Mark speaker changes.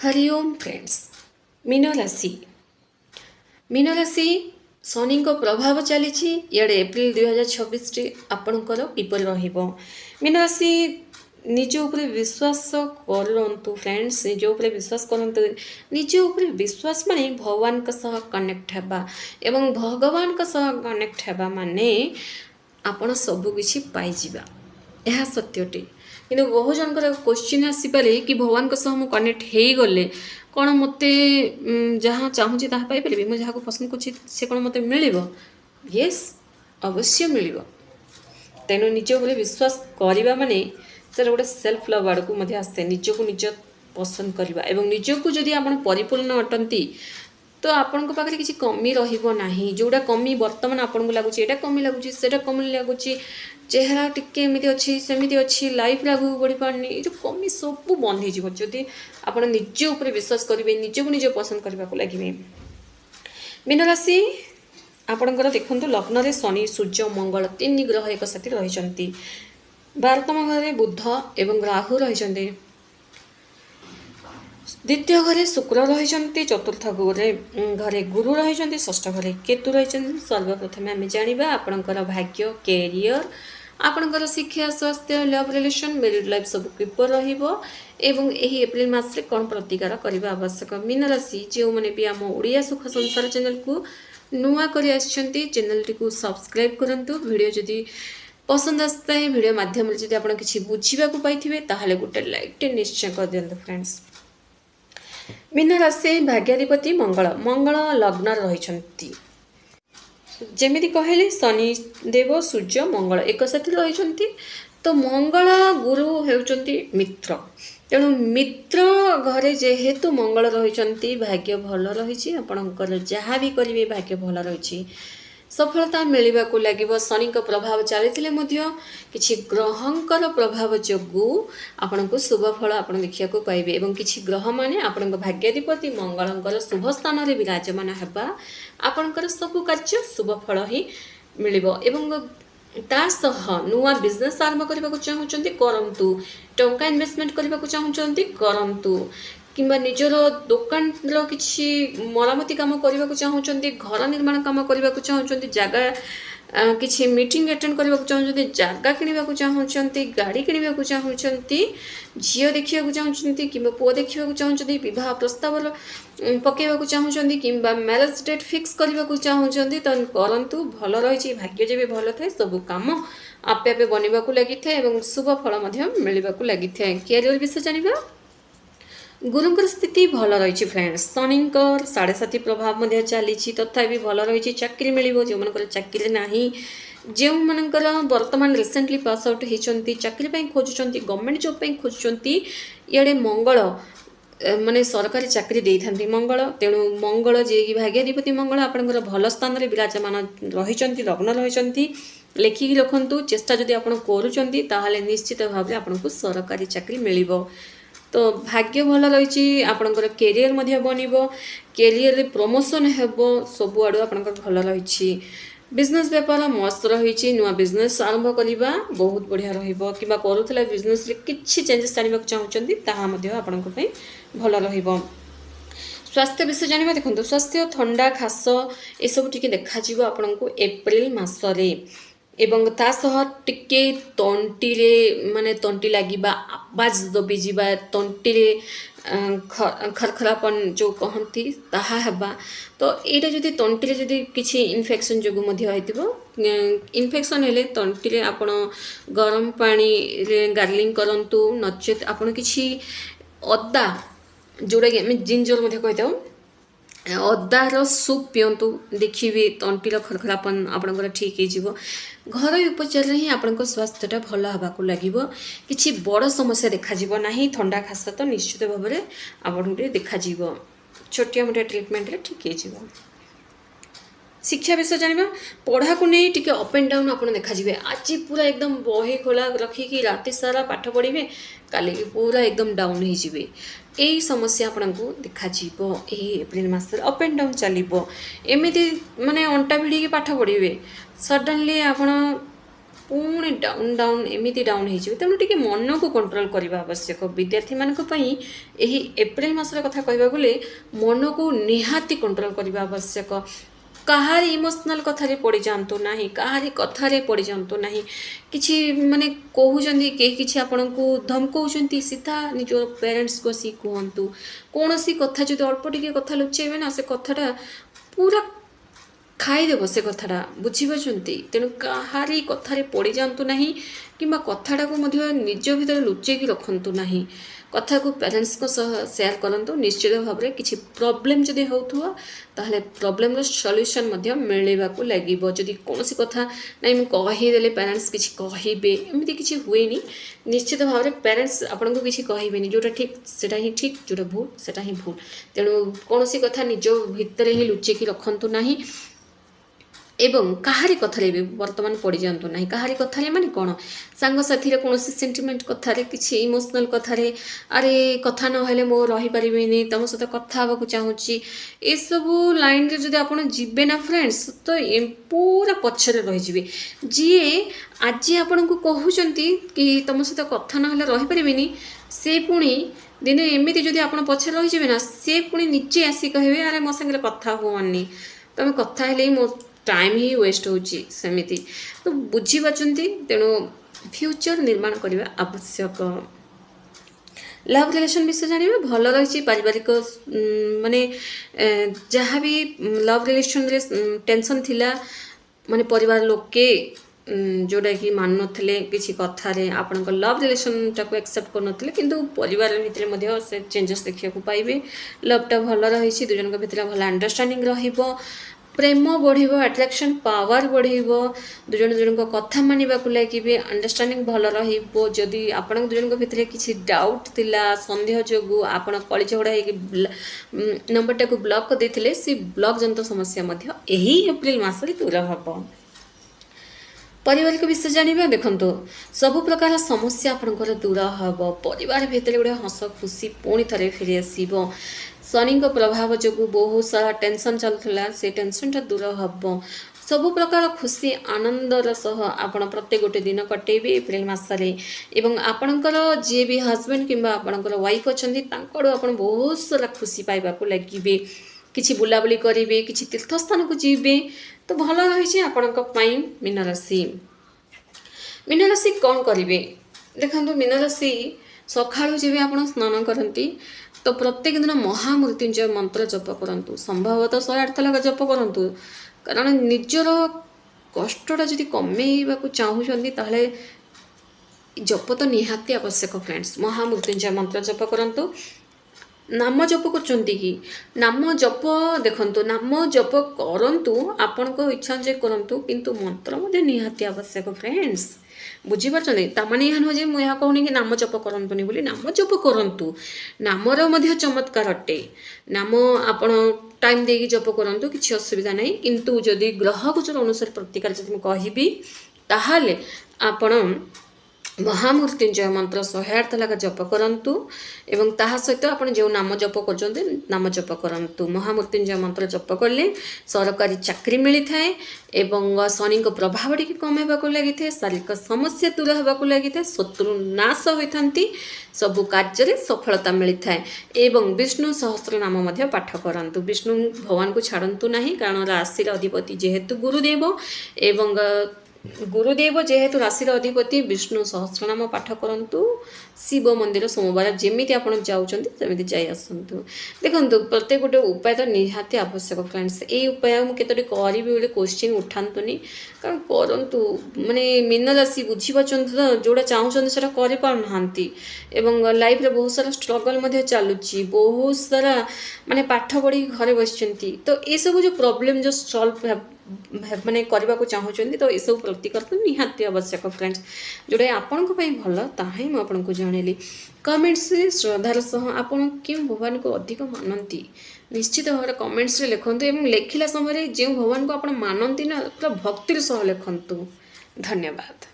Speaker 1: Hariom friends. Mean राशि शनि प्रभाव चली इे एप्रिल 2026 आपणकर किपर मीन राशि निज उपरे विश्वास करूँ फ्रेंड्स। निज उपरे विश्वास करूँ। निज उपरे विश्वास माने भगवान कनेक्ट हेबा एवं भगवान कनेक्ट हेबा माने आपण सबकि पाइबा यह सत्यटे। कि बहु जनकर क्वेश्चन आसीपे कि भगवान कनेक्ट हो गले कौन मत जहाँ चाहूँगी ताहा पाइपर मुझे जहाँ पसंद कर कौन मत मिल येस अवश्य मिल। तेणु निज उपर विश्वास करवा माने सर गोटे सेल्फ लव आड़ को आसते निजक निज पसंद करवा एवं निजक जदि आप परिपूर्ण अटंती तो आपण पाखे किसी कमी रहा जोड़ा कमी बर्तमान आपन को लगुच एटा कमी लगुच से कमी लगुच चेहरा टिके एमती अच्छी सेमती अच्छी लाइफ आगे बढ़ी पारनी जो कमी सब बंद हो जदि आप निज उपर विश्वास करेंगे निजक निज पसंद करने को लगे। मीन राशि आपणकर देखो लग्न में शनि सूर्य मंगल तीन ग्रह एक साथी रही 12तम घर बुध एवं राहु रही द्वितीय घरे शुक्र रही चतुर्थ घरे गुरु रही षष्ठ घरे केतु रही। सर्वप्रथम आम जाना आपणकर भाग्य कैरियर आपणकर शिक्षा स्वास्थ्य लव रिलेशन मैरिड लाइफ सब किपर रही एप्रिल मासरे कौन प्रतिकार करने आवश्यक। मीन राशि जो मैंने भी आम ओडिया सुख संसार चैनल को नुआ कर चैनल टी सब्सक्राइब करूँ। वीडियो जदि पसंद आसता है वीडियो माध्यम जब आप किसी बुझा पाई गोटे लाइक निश्चय कर दिखाँ फ्रेंड्स। मीन राशि भाग्याधिपति मंगल मंगल लग्न रही जमी कहले शनि देव सूर्य मंगल एक साथी रही तो मंगल गुरु होउचंती मित्र तेणु मित्र घरे जेहेतु मंगल रही भाग्य भल रही आपणकर जहाँ भी करेंगे भाग्य भल रही सफलता मिलवा को लगे। शनि प्रभाव चली किसी ग्रहंकर प्रभाव जो आपण को शुभ फल आप देखा पाइबे एवं किसी ग्रह माने आपण भाग्याधिपति मंगलंकर शुभ स्थान में विराजमान होगा आपणकर सब कार्य शुभ फल ही मिल नुआ बिजनेस आरंभ करने को चाहूँगी करंतु टंका इन्वेस्टमेंट करने को चाहूँगी करंतु किंबा निजर दुकान किसी मरामती काम करने को चाहूँगी घर निर्माण काम करने को चाहूँगी जगह किसी मीटिंग अटेंड करने को चाहूँगी जगह किणवा को चाहूँगी गाड़ी किणवा को चाहूँगी झील देखा चाहूँगी कि पुओ देखा चाहूँगी बह प्रस्ताव पकेवा को चाहूँगी कि मैरेज डेट फिक्स करने को चाहूँगी तो करंतु भल रही भाग्य जब भल थाए सब कम आपे आपे बनवा को लगी था शुभ फल मिलवा को लगी था। कैरियर विषय जाना गुरुंकर स्थिति भल रही फ्रेंड्स। शनिकर 7.5 प्रभाव चली तथा भी भल रही चाकरी मिल जो मन चाकरी ना जो मनकर वर्तमान रिसेंटली पास आउट होती चाकरी खोजुंट गवर्नमेंट जॉब खोजुंट इे मंगल माने सरकारी चाकरी दे था मंगल तेणु मंगल जी कि भाग्याधिपति मंगल आपंकर भल स्थान में विराजमान रही लग्न रही लेखिकी रखु चेष्टा जदि आप करुँच निश्चित भाव आपको सरकारी चाकरी मिल तो भाग्य भल रही आपंकर कैरियर बन कैरियर प्रमोशन हेब सब आड़ आपंकर भल रही बिजनेस व्यापार मस्त रही नुआ बिजनेस आरंभ करवा बहुत बढ़िया रही करूला बिजनेस किसी चेंजेस जानवा चाहूँगी आपण भल रही। स्वास्थ्य विषय जाना देखो स्वास्थ्य थंडा खास ये सब टी देखा आपण को एप्रिल मसरे एवं तासह टिके तंटीरे माने तंटी लगे आवाज दबी जा तंटी खरखरापन जो कहती ताहा हेबा तो यहाँ जदि तंटी जदि किसी इन्फेक्शन जो इन्फेक्शन हेले तंटी आपण गरम पानी गार्लिंग करंतु नचेत आपण किसी अदा जोड़ा कि आम जिंजर कहीथा अदार सूप पिंतु देखिए तंटीर खरखरापन आपंकर ठीक हो घर उपचार ही आपण स्वास्थ्यटा भल हाँ लगे किसी बड़ समस्या देखा ना थंडा खास तो निश्चित भाव में आपको देखा छोटिया मोटिया ट्रिटमेंट ठीक हो। शिक्षा विषय जाना पढ़ा को नहीं टी अप एंड डाउन आप देखा आज पूरा एकदम बही खोला रखिकी राति सारा पाठ पढ़े काली पूरा एकदम डाउन हो यही समस्या आपको देखा एप्रिल मस अप एंड डाउन चलो एमती माने अंटा भिड़ी पाठ पढ़े सडनली आप पुणी डाउन डाउन एमती डाउन हो तेणु टी मन को कंट्रोल करने आवश्यक विद्यार्थी मानी यही एप्रिल मासर कथा कहवा गले मन को निहाती कंट्रोल करने आवश्यक कहार इमोशनल कथारे पड़ जातु ना कहार कथारे पड़ जातु ना कि माने कहते कि आपण को धमकाउं सीधा निज पेरेंट्स को सी कहतु कौन सी कथा जो अल्प टिके कथा लुचेबे ना से कथाटा पूरा खाईदेव से कथाटा बुझीपारती तेणु कहारी कथारे पड़ जातु ना कि कथाटा को निज भीतर लुचेक रखु ना कथा को पेरेंट्स को शेयर करंतु निश्चित भाव में किसी प्रॉब्लम जदि होउथुवा ताहले प्रॉब्लम रो सॉल्यूशन मध्य मिलवा को लागिबो जदि कोनोसी कथा नै मु कहि देले पेरेंट्स किछि कहिबे एमिति किछि हुएनी निश्चित भाव में पेरेंट्स आपन को किछि कहिबेनी जोटा ठीक सेटा ही ठीक जोटा भूल सेटा ही भूल तेणु कोनोसी कथा निज भितर ही लुचे की रखंतु नाही एवं कहारी कथारे भी वर्तमान पड़ जातु ना कहारी कथारे माने कौन सांगसाथी कौन सेंटिमेंट कथारे किसी इमोशनल कथारे अरे कथा ना मो रही पारे तुम सहित कथा हाँक चाहूँगी ये सबू लाइन रे जब आप जीवे ना फ्रेंड्स तो पूरा पछरे रही जी आज आपण को कहते कि तुम सहित कथा ना रही पारे से पुणी दिने एमती जब आप पछरे रही ना से पुणी निजे आसी कहे अरे मो सागर कथा हुआनी तुम कथा हेले मो टाइम ही वेस्ट होती तो बुझी पार्टी तेणु फ्यूचर निर्माण करने आवश्यक लव रिलेशन विषय जानवे भल रही पारिवारिक माने जहाँ भी लव रिलेशन रे टेंशन थिला माने परिवार लोके जोड़ा कि मान नुले किसी कथार आपण लव रिलेशन टाक एक्सेप्ट कर किंतु परिवार भितर से चेंजेस देखा पाइबे लवटा भल रही दुजन भितर भल अंडरस्टैंडिंग रहिबो प्रेम बढ़िबो अट्रैक्शन पावर बढ़िबो दुजन दुजन को कथा मानिबा को लगे अंडरस्टैंडिंग भल रहिबो जदि आपण दुजन को भितर किसी डाउट थिला संदेह जोगु आपण कଳି झगड़ा है नंबर टाक ब्लॉक कर देथिले सी ब्लॉक जंत समस्या मध्य एही एप्रिल मास रे दूर हबो पारिवारिक विषय जानवा देखो सबु प्रकार समस्या आपंकर दूर हम परिवार भितर गोटे हस खुशी पुणी थे फेरी आसो शनि प्रभाव जो बहुत सारा टेंशन चलता से टेंशन दूर हम सबु प्रकार खुशी आनंदर सह आपण प्रत्येक गोटे दिन कटेबे एप्रिल मासरे एवं आपणकर जी भी हजबैंड किंबा आपणकर वाइफ अच्छा आपण बहुत सारा खुशी पाइबा को लगे किसी बुलाबुली करेंगे किसी तीर्थस्थान को जीवे तो भल रही आपणी मीन राशि कौन करेंगे देखो मीन राशि सका जब आप स्नान करती तो प्रत्येक दिन महामृत्युंजय मंत्र जप करूँ संभवतः 108 थर जप करूँ कारण निजर कष्टा जब कमेवा चाहूँगी ताहले जप तो निहाती आवश्यक फ्रेंड्स महामृत्युंजय मंत्र जप करूँ नाम जप कर नाम जप देखु नाम जप करूँ आपण को इच्छा जे करूँ किंतु मंत्र निहाती आवश्यक फ्रेंड्स बुझीपारे ताने यह नुहे मुझे कहूनी कि नाम जप करतुनि बोली नाम जप करूँ नामर चमत्कार अटे नाम आपण टाइम देकी जप करूँ किसी असुविधा नहीं किंतु जदि ग्रह गोचर अनुसार प्रतिकार जब कहबी ताहले आपण महामृत्युंजय मंत्र 108 लगा जप करूँ एवं ताहा सहित आप जो नाम जप कर नाम जप करूँ महामृत्युंजय मंत्र जप कले सरकारी चाकरी मिली थाए एवं शनि प्रभाव टी कमेवा को लगी थे शारीरिक समस्या दूर होगा लगी थे शत्रु नाश होती सबु कार्य सफलता मिली थाए एवं विष्णु सहस्त्र नाम पाठ करूँ विष्णु भगवान को छाड़ू ना कारण राशि अधिपति जेहेतु गुरुदेव एवं गुरुदेव जेहेतु राशि अधिपति विष्णु सहस्रनाम पाठ करूँ शिव मंदिर सोमवार जमी आप जाऊँगी जाई आसतु देखो प्रत्येक गोटे उपाय तो निहाती आवश्यक फ्रेंड्स ये उपाय मुझे करी बोले क्वेश्चन उठातुनि कारण करूँ माने मीन राशि बुझीपार तो जोड़ा चाहूँ से कर लाइफ में बहुत सारा स्ट्रगल चलुची बहुत सारा माने पाठ पढ़ी घरे बस तो ये सब जो प्रॉब्लम जो सॉल्व माने करने को चाहूँगी तो यह प्रतिकार तो निहाती आवश्यक फ्रेंड्स जोटा आपण भल ताही मुझे जनइली कमेंट्स श्रद्धार सह आप क्यों भगवान को अधिक मानती निश्चित भाव में कमेंट्स लिखते और लिखला समय जो भगवान को आप मानती ना पूरा भक्तिर सह लिखतु धन्यवाद।